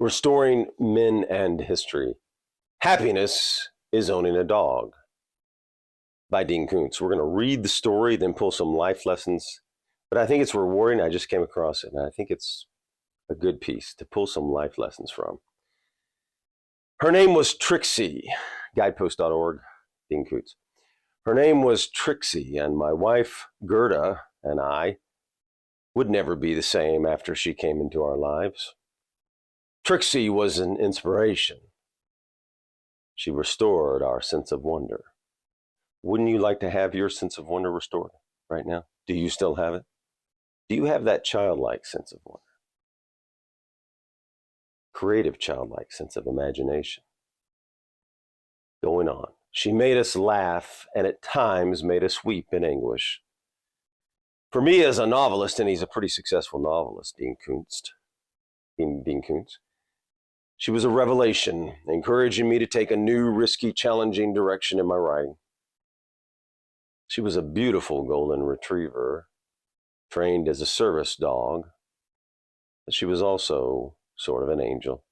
Restoring Men and History. Happiness is Owning a Dog by Dean Koontz. We're going to read the story, then pull some life lessons. But I think it's rewarding. I just came across it, and I think it's a good piece to pull some life lessons from. Her name was Trixie, guidepost.org, Dean Koontz. Her name was Trixie, and my wife, Gerda, and I would never be the same after she came into our lives. Trixie was an inspiration. She restored our sense of wonder. Wouldn't you like to have your sense of wonder restored right now? Do you still have it? Do you have that childlike sense of wonder? Creative childlike sense of imagination going on. She made us laugh and at times made us weep in anguish. For me as a novelist, and he's a pretty successful novelist, Dean Koontz, she was a revelation, encouraging me to take a new, risky, challenging direction in my writing. She was a beautiful golden retriever, trained as a service dog, but she was also sort of an angel.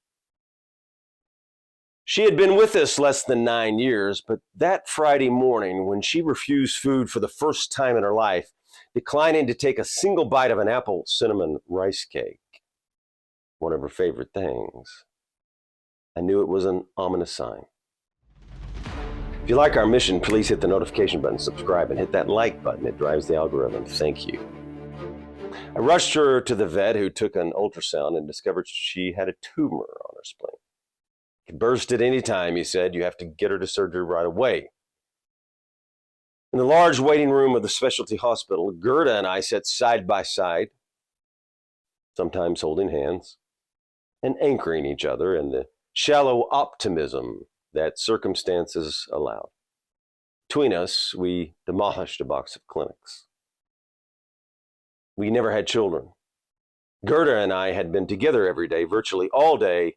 She had been with us less than 9 years, but that Friday morning, when she refused food for the first time in her life, declining to take a single bite of an apple cinnamon rice cake, one of her favorite things, I knew it was an ominous sign. If you like our mission, please hit the notification button, subscribe, and hit that like button. It drives the algorithm. Thank you. I rushed her to the vet, who took an ultrasound and discovered she had a tumor on her spleen. It could burst at any time, he said. You have to get her to surgery right away. In the large waiting room of the specialty hospital, Gerda and I sat side by side, sometimes holding hands and anchoring each other in the shallow optimism that circumstances allowed. Between us, we demolished a box of clinics. We never had children. Gerda and I had been together every day, virtually all day,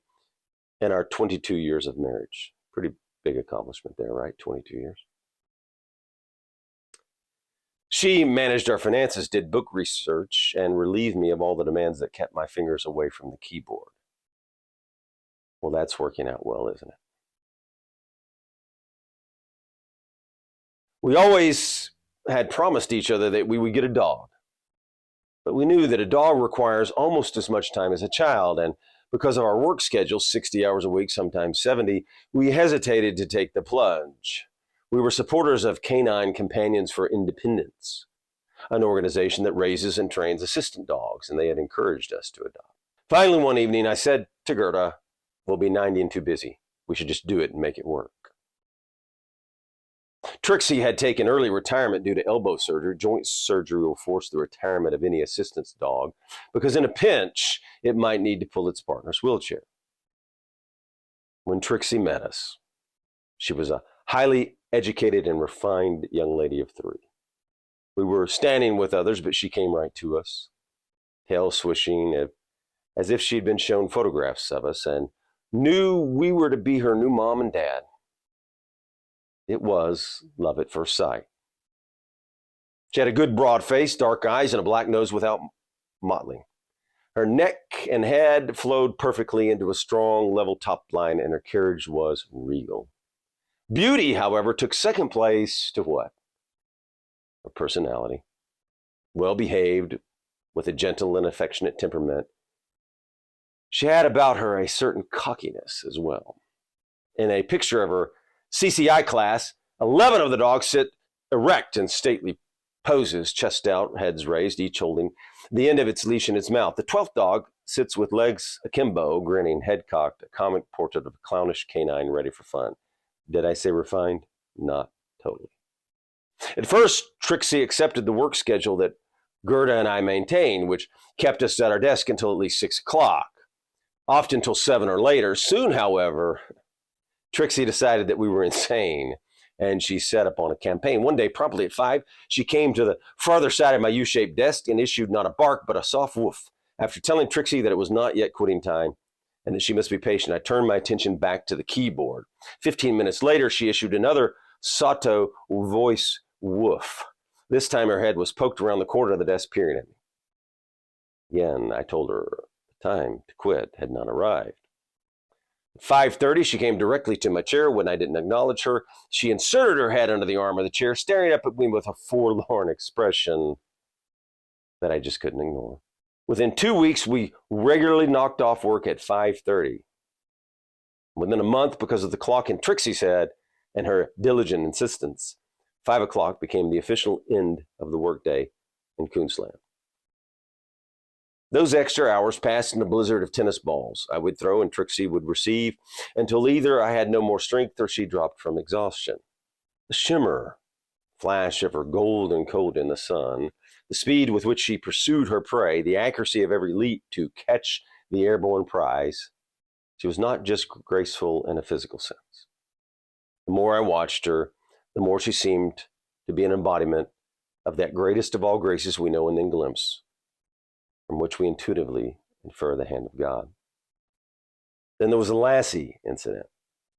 in our 22 years of marriage. Pretty big accomplishment there, right? 22 years. She managed our finances, did book research, and relieved me of all the demands that kept my fingers away from the keyboard. Well, that's working out well, isn't it? We always had promised each other that we would get a dog. But we knew that a dog requires almost as much time as a child, and because of our work schedule, 60 hours a week, sometimes 70, we hesitated to take the plunge. We were supporters of Canine Companions for Independence, an organization that raises and trains assistant dogs, and they had encouraged us to adopt. Finally, one evening, I said to Gerda, "We'll be 90 and too busy. We should just do it and make it work." Trixie had taken early retirement due to elbow surgery. Joint surgery will force the retirement of any assistance dog because in a pinch, it might need to pull its partner's wheelchair. When Trixie met us, she was a highly educated and refined young lady of 3. We were standing with others, but she came right to us, tail swishing, as if she'd been shown photographs of us and knew we were to be her new mom and dad. It was love at first sight. She had a good broad face, dark eyes, and a black nose without mottling. Her neck and head flowed perfectly into a strong, level top line, and her carriage was regal. Beauty, however, took second place to what? Her personality. Well-behaved, with a gentle and affectionate temperament. She had about her a certain cockiness as well. In a picture of her CCI class, 11 of the dogs sit erect in stately poses, chest out, heads raised, each holding the end of its leash in its mouth. The 12th dog sits with legs akimbo, grinning, head cocked, a comic portrait of a clownish canine ready for fun. Did I say refined? Not totally. At first, Trixie accepted the work schedule that Gerda and I maintained, which kept us at our desk until at least 6 o'clock, often till 7 or later. Soon, however, Trixie decided that we were insane, and she set up on a campaign. One day, promptly at 5, she came to the farther side of my U-shaped desk and issued not a bark, but a soft woof. After telling Trixie that it was not yet quitting time and that she must be patient, I turned my attention back to the keyboard. 15 minutes later, she issued another sotto voice woof. This time her head was poked around the corner of the desk, peering at me. Again, I told her the time to quit had not arrived. At 5:30, she came directly to my chair when I didn't acknowledge her. She inserted her head under the arm of the chair, staring up at me with a forlorn expression that I just couldn't ignore. Within 2 weeks, we regularly knocked off work at 5:30. Within a month, because of the clock in Trixie's head and her diligent insistence, 5 o'clock became the official end of the workday in Coonsland. Those extra hours passed in a blizzard of tennis balls I would throw and Trixie would receive until either I had no more strength or she dropped from exhaustion. The shimmer, flash of her golden coat in the sun, the speed with which she pursued her prey, the accuracy of every leap to catch the airborne prize. She was not just graceful in a physical sense. The more I watched her, the more she seemed to be an embodiment of that greatest of all graces we know and then glimpse, from which we intuitively infer the hand of God. Then there was the Lassie incident.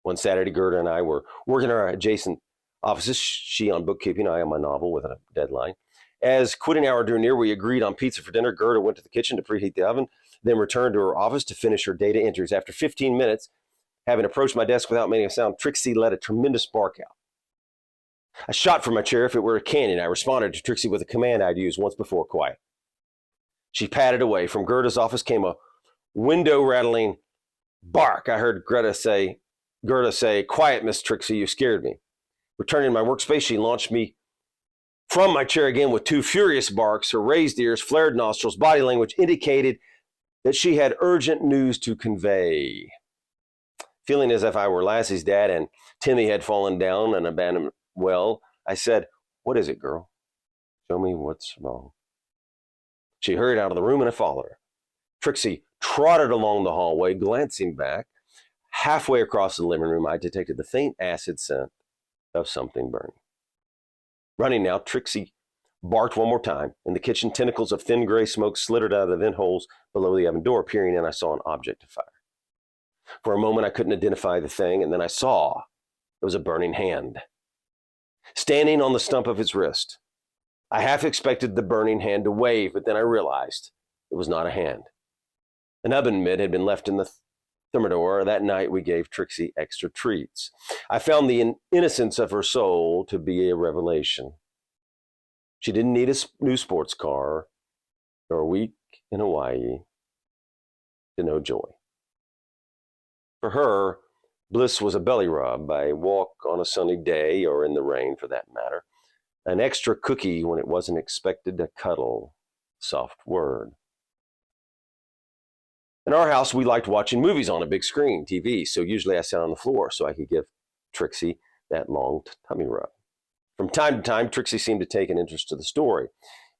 One Saturday, Gerda and I were working in our adjacent offices, she on bookkeeping, I on my novel with a deadline. As quitting hour drew near, we agreed on pizza for dinner. Gerda went to the kitchen to preheat the oven, then returned to her office to finish her data entries. After 15 minutes, having approached my desk without making a sound, Trixie let a tremendous bark out. I shot from my chair. If it were a cannon, I responded to Trixie with a command I'd used once before, quiet. She padded away. From Gerda's office came a window-rattling bark. I heard Gerda say, "Quiet, Miss Trixie, you scared me." Returning to my workspace, she launched me from my chair again with 2 furious barks. Her raised ears, flared nostrils, body language indicated that she had urgent news to convey. Feeling as if I were Lassie's dad and Timmy had fallen down an abandoned well, I said, "What is it, girl? Show me what's wrong." She hurried out of the room and I followed her. Trixie trotted along the hallway, glancing back. Halfway across the living room, I detected the faint acid scent of something burning. Running now, Trixie barked one more time. In the kitchen, tentacles of thin gray smoke slittered out of the vent holes below the oven door. Peering in, I saw an object of fire. For a moment, I couldn't identify the thing, and then I saw it was a burning hand, standing on the stump of its wrist. I half expected the burning hand to wave, but then I realized it was not a hand. An oven mitt had been left in the thermidor. That night, we gave Trixie extra treats. I found the innocence of her soul to be a revelation. She didn't need a new sports car or a week in Hawaii to know joy. For her, bliss was a belly rub, a walk on a sunny day, or in the rain for that matter, an extra cookie when it wasn't expected, a cuddle, soft word. In our house, we liked watching movies on a big screen, TV, so usually I sat on the floor so I could give Trixie that long tummy rub. From time to time, Trixie seemed to take an interest to the story.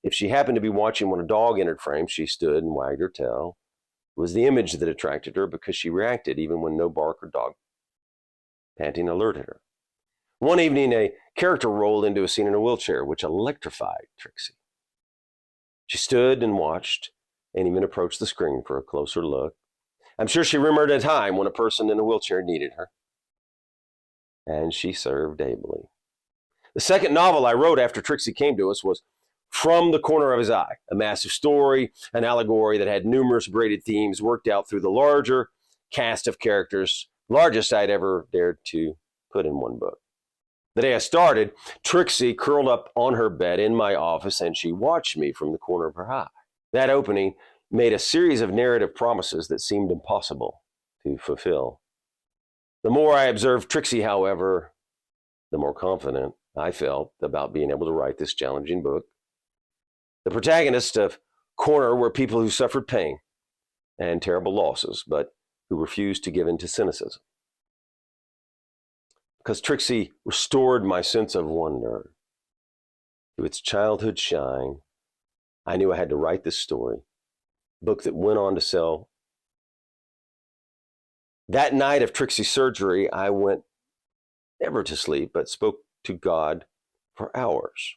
If she happened to be watching when a dog entered frame, she stood and wagged her tail. It was the image that attracted her because she reacted even when no bark or dog panting alerted her. One evening, a character rolled into a scene in a wheelchair, which electrified Trixie. She stood and watched and even approached the screen for a closer look. I'm sure she remembered a time when a person in a wheelchair needed her, and she served ably. The second novel I wrote after Trixie came to us was From the Corner of His Eye, a massive story, an allegory that had numerous braided themes worked out through the larger cast of characters, largest I'd ever dared to put in one book. The day I started, Trixie curled up on her bed in my office and she watched me from the corner of her eye. That opening made a series of narrative promises that seemed impossible to fulfill. The more I observed Trixie, however, the more confident I felt about being able to write this challenging book. The protagonists of Corner were people who suffered pain and terrible losses, but who refused to give in to cynicism. Because Trixie restored my sense of wonder to its childhood shine, I knew I had to write this story, a book that went on to sell. That night of Trixie's surgery, I went never to sleep, but spoke to God for hours.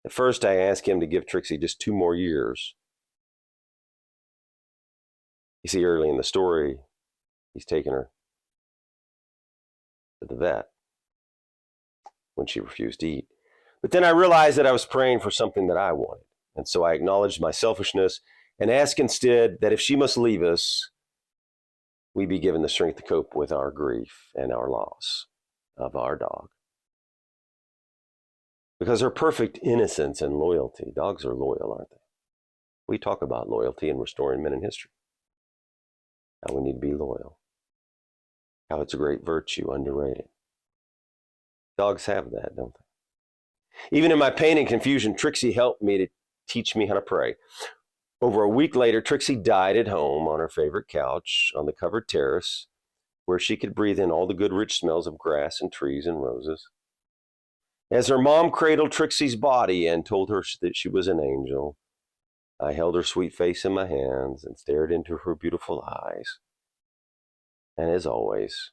At first, I asked him to give Trixie just 2 more years. You see, early in the story, he's taken her to the vet when she refused to eat. But then I realized that I was praying for something that I wanted. And so I acknowledged my selfishness and asked instead that if she must leave us, we be given the strength to cope with our grief and our loss of our dog. Because her perfect innocence and loyalty, dogs are loyal, aren't they? We talk about loyalty in Restoring Men in History. How we need to be loyal. How it's a great virtue, underrated. Dogs have that, don't they? Even in my pain and confusion, Trixie helped me to teach me how to pray. Over a week later, Trixie died at home on her favorite couch on the covered terrace where she could breathe in all the good rich smells of grass and trees and roses. As her mom cradled Trixie's body and told her that she was an angel, I held her sweet face in my hands and stared into her beautiful eyes. And as always,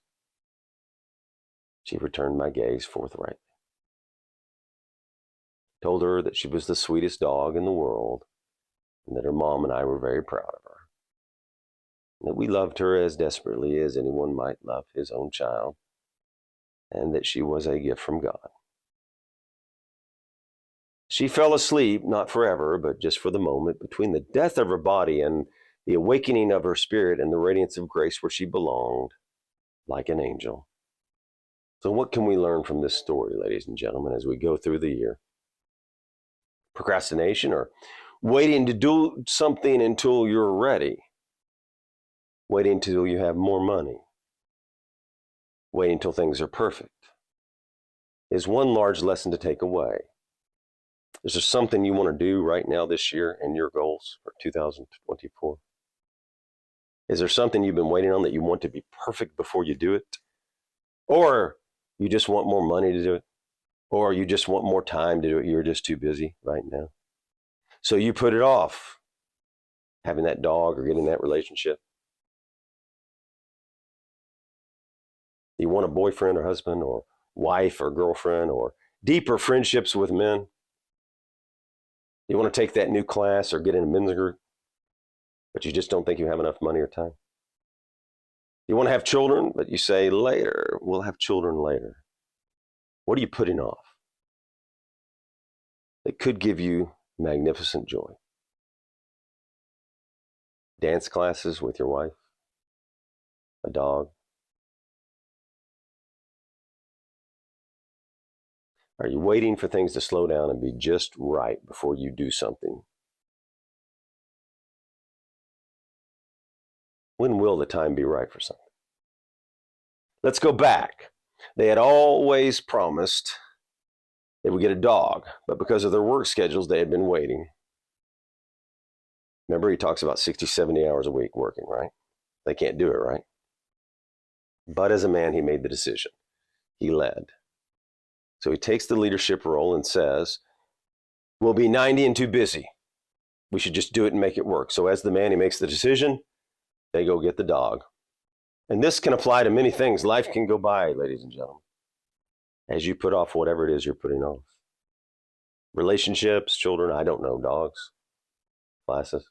she returned my gaze forthright. Told her that she was the sweetest dog in the world, and that her mom and I were very proud of her. And that we loved her as desperately as anyone might love his own child, and that she was a gift from God. She fell asleep, not forever, but just for the moment, between the death of her body and the awakening of her spirit and the radiance of grace where she belonged, like an angel. So what can we learn from this story, ladies and gentlemen, as we go through the year? Procrastination, or waiting to do something until you're ready, waiting until you have more money, waiting until things are perfect, is one large lesson to take away. Is there something you want to do right now this year in your goals for 2024? Is there something you've been waiting on that you want to be perfect before you do it? Or you just want more money to do it? Or you just want more time to do it? You're just too busy right now. So you put it off, having that dog or getting that relationship. You want a boyfriend or husband or wife or girlfriend or deeper friendships with men. You want to take that new class or get in a men's group, but you just don't think you have enough money or time. You want to have children, but you say later, we'll have children later. What are you putting off? It could give you magnificent joy. Dance classes with your wife, a dog. Are you waiting for things to slow down and be just right before you do something? When will the time be right for something? Let's go back. They had always promised they would get a dog, but because of their work schedules, they had been waiting. Remember, he talks about 60, 70 hours a week working, right? They can't do it, right? But as a man, he made the decision. He led. So he takes the leadership role and says, we'll be 90 and too busy. We should just do it and make it work. So as the man, he makes the decision. They go get the dog. And this can apply to many things. Life can go by, ladies and gentlemen, as you put off whatever it is you're putting off. Relationships, children, I don't know, dogs, classes.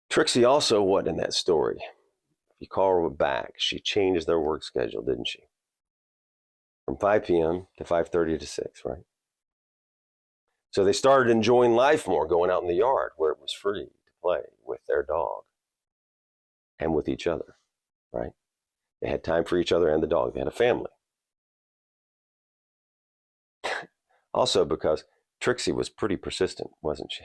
Trixie also, what in that story? If you call her back, she changed their work schedule, didn't she? From 5 p.m. to 5:30 to 6, right? So they started enjoying life more, going out in the yard where it was free to play with their dog and with each other, right? They had time for each other and the dog. They had a family. Also because Trixie was pretty persistent, wasn't she?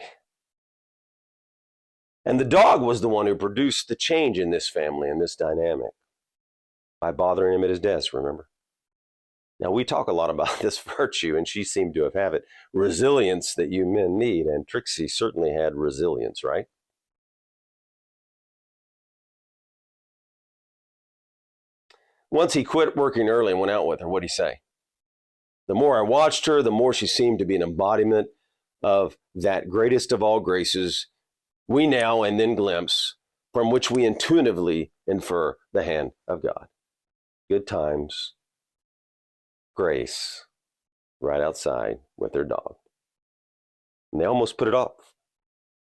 And the dog was the one who produced the change in this family and this dynamic by bothering him at his desk, remember? Now, we talk a lot about this virtue, and she seemed to have it, resilience that you men need, and Trixie certainly had resilience, right? Once he quit working early and went out with her, what'd he say? The more I watched her, the more she seemed to be an embodiment of that greatest of all graces we now and then glimpse, from which we intuitively infer the hand of God. Good times, grace, right outside with their dog. And they almost put it off.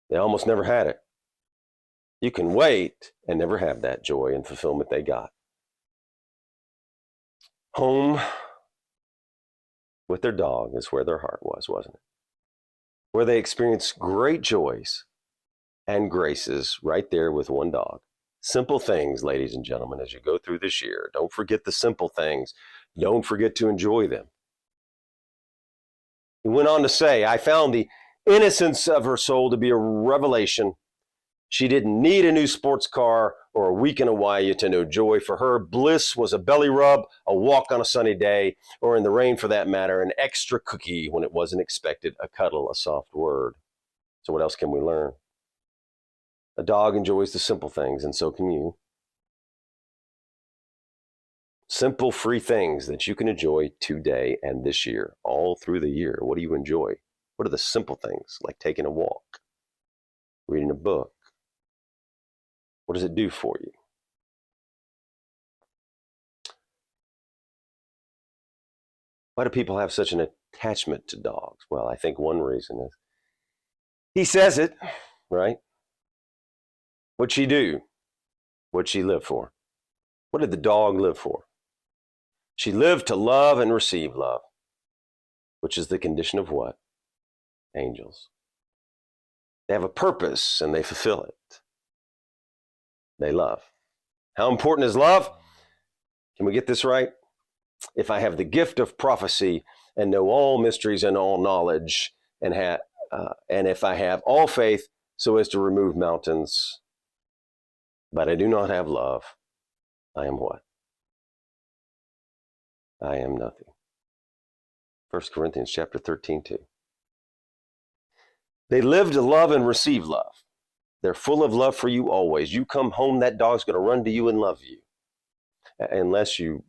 They almost never had it. You can wait and never have that joy and fulfillment they got. Home with their dog is where their heart was, wasn't it? Where they experienced great joys and graces right there with one dog. Simple things, ladies and gentlemen, as you go through this year. Don't forget the simple things. Don't forget to enjoy them. He went on to say, I found the innocence of her soul to be a revelation. She didn't need a new sports car or a week in Hawaii to know joy. For her, bliss was a belly rub, a walk on a sunny day, or in the rain for that matter, an extra cookie when it wasn't expected, a cuddle, a soft word. So what else can we learn? A dog enjoys the simple things, and so can you. Simple, free things that you can enjoy today and this year, all through the year. What do you enjoy? What are the simple things, like taking a walk, reading a book? What does it do for you? Why do people have such an attachment to dogs? Well, I think one reason is he says it, right? What'd she do? What'd she live for? What did the dog live for? She lived to love and receive love, which is the condition of what? Angels. They have a purpose and they fulfill it. They love. How important is love? Can we get this right? If I have the gift of prophecy and know all mysteries and all knowledge, and if I have all faith so as to remove mountains, but I do not have love, I am what? I am nothing. 1 Corinthians chapter 13, 2. They live to love and receive love. They're full of love for you always. You come home, that dog's going to run to you and love you. Unless you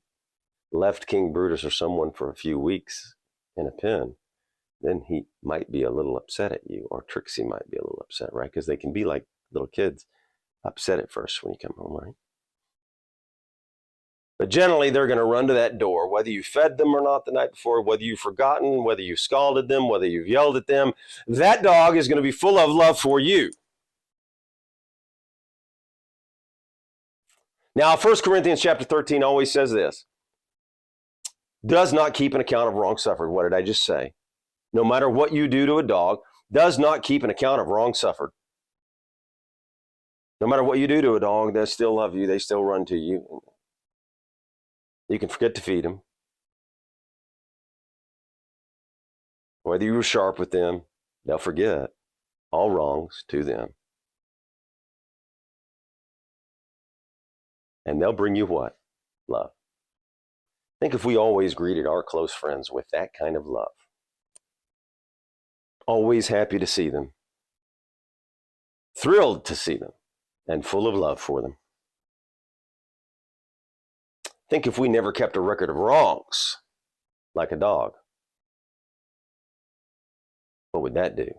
left King Brutus or someone for a few weeks in a pen, then he might be a little upset at you, or Trixie might be a little upset, right? Because they can be like little kids, upset at first when you come home, right? But generally, they're going to run to that door, whether you fed them or not the night before, whether you've forgotten, whether you've scalded them, whether you've yelled at them. That dog is going to be full of love for you. Now, 1 Corinthians chapter 13 always says this: does not keep an account of wrong suffered. What did I just say? No matter what you do to a dog, does not keep an account of wrong suffered. No matter what you do to a dog, they still love you. They still run to you. You can forget to feed them. Whether you were sharp with them, they'll forget all wrongs to them. And they'll bring you what? Love. Think if we always greeted our close friends with that kind of love. Always happy to see them. Thrilled to see them. And full of love for them. Think if we never kept a record of wrongs, like a dog. What would that do?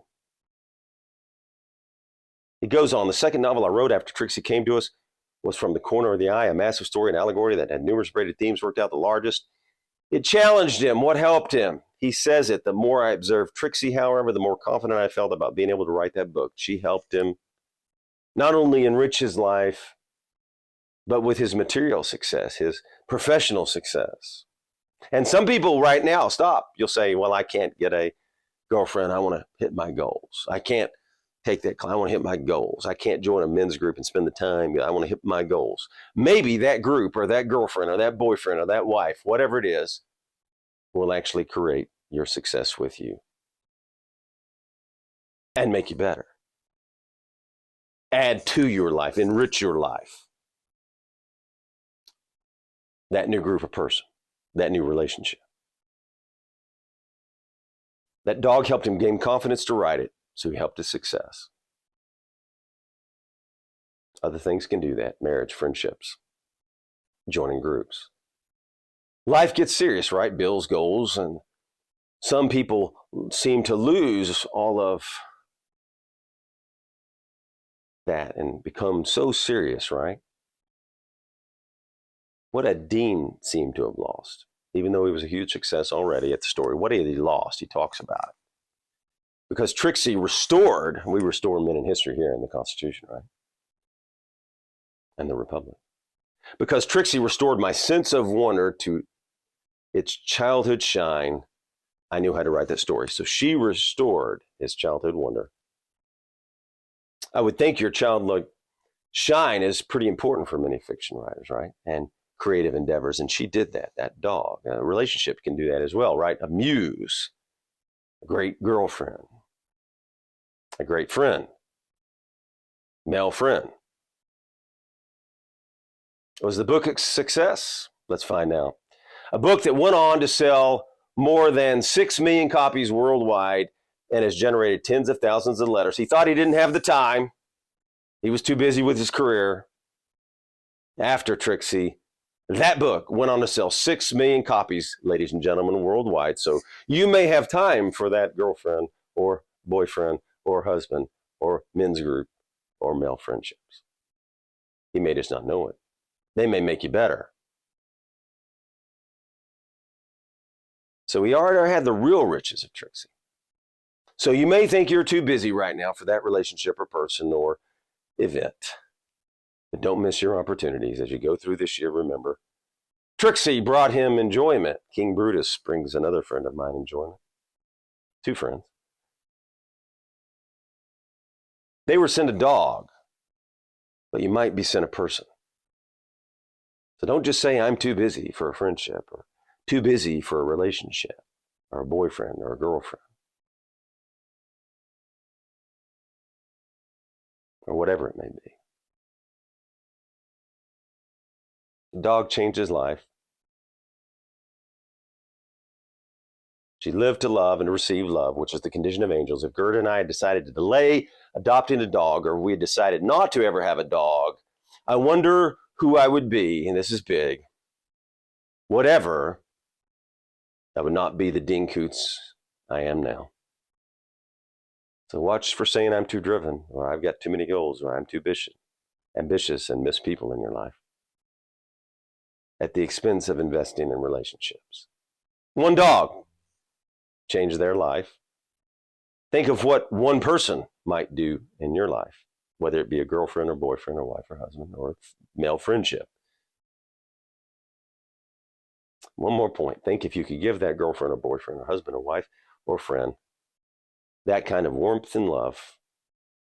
He goes on, the second novel I wrote after Trixie came to us was From the Corner of the Eye, a massive story and allegory that had numerous braided themes, worked out the largest. It challenged him. What helped him? He says it. The more I observed Trixie, however, the more confident I felt about being able to write that book. She helped him not only enrich his life, but with his material success, his professional success. And some people right now, stop. You'll say, well, I can't get a girlfriend. I want to hit my goals. I can't take that class. I want to hit my goals. I can't join a men's group and spend the time. I want to hit my goals. Maybe that group or that girlfriend or that boyfriend or that wife, whatever it is, will actually create your success with you and make you better. Add to your life, enrich your life. That new group of person, that new relationship. That dog helped him gain confidence to write it, so he helped his success. Other things can do that: marriage, friendships, joining groups. Life gets serious, right? Bills, goals, and some people seem to lose all of that and become so serious, right? What had Dean seemed to have lost, even though he was a huge success already at the story. What had he lost? He talks about it. Because Trixie restored, we restore men in history here in the Constitution, right? And the Republic. Because Trixie restored my sense of wonder to its childhood shine, I knew how to write that story. So she restored his childhood wonder. I would think your childhood shine is pretty important for many fiction writers, right? And creative endeavors. And she did that, that dog. A relationship can do that as well, right? A muse, a great girlfriend, a great friend, male friend. Was the book a success? Let's find out. A book that went on to sell more than 6 million copies worldwide and has generated tens of thousands of letters. He thought he didn't have the time. He was too busy with his career. After Trixie, that book went on to sell 6 million copies, ladies and gentlemen, worldwide. So you may have time for that girlfriend or boyfriend or husband or men's group or male friendships. He may just not know it. They may make you better. So we already had the real riches of Trixie. So you may think you're too busy right now for that relationship or person or event. But don't miss your opportunities as you go through this year. Remember, Trixie brought him enjoyment. King Brutus brings another friend of mine enjoyment. 2 friends. They were sent a dog, but you might be sent a person. So don't just say, I'm too busy for a friendship or too busy for a relationship or a boyfriend or a girlfriend or whatever it may be. The dog changed his life. She lived to love and to receive love, which is the condition of angels. If Gerda and I had decided to delay adopting a dog, or we had decided not to ever have a dog, I wonder who I would be, and this is big, whatever, that would not be the Dean Koontz I am now. So watch for saying I'm too driven, or I've got too many goals, or I'm too ambitious and miss people in your life at the expense of investing in relationships. One dog changed their life. Think of what one person might do in your life, whether it be a girlfriend or boyfriend or wife or husband or male friendship. One more point. Think if you could give that girlfriend or boyfriend or husband or wife or friend that kind of warmth and love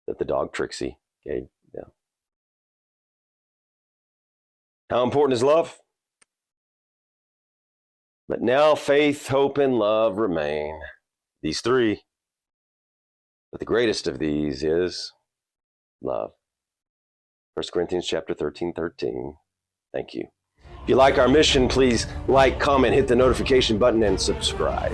that the dog Trixie gave them. How important is love? But now faith, hope, and love remain. These 3. But the greatest of these is love. 1 Corinthians chapter 13:13. Thank you. If you like our mission, please like, comment, hit the notification button, and subscribe.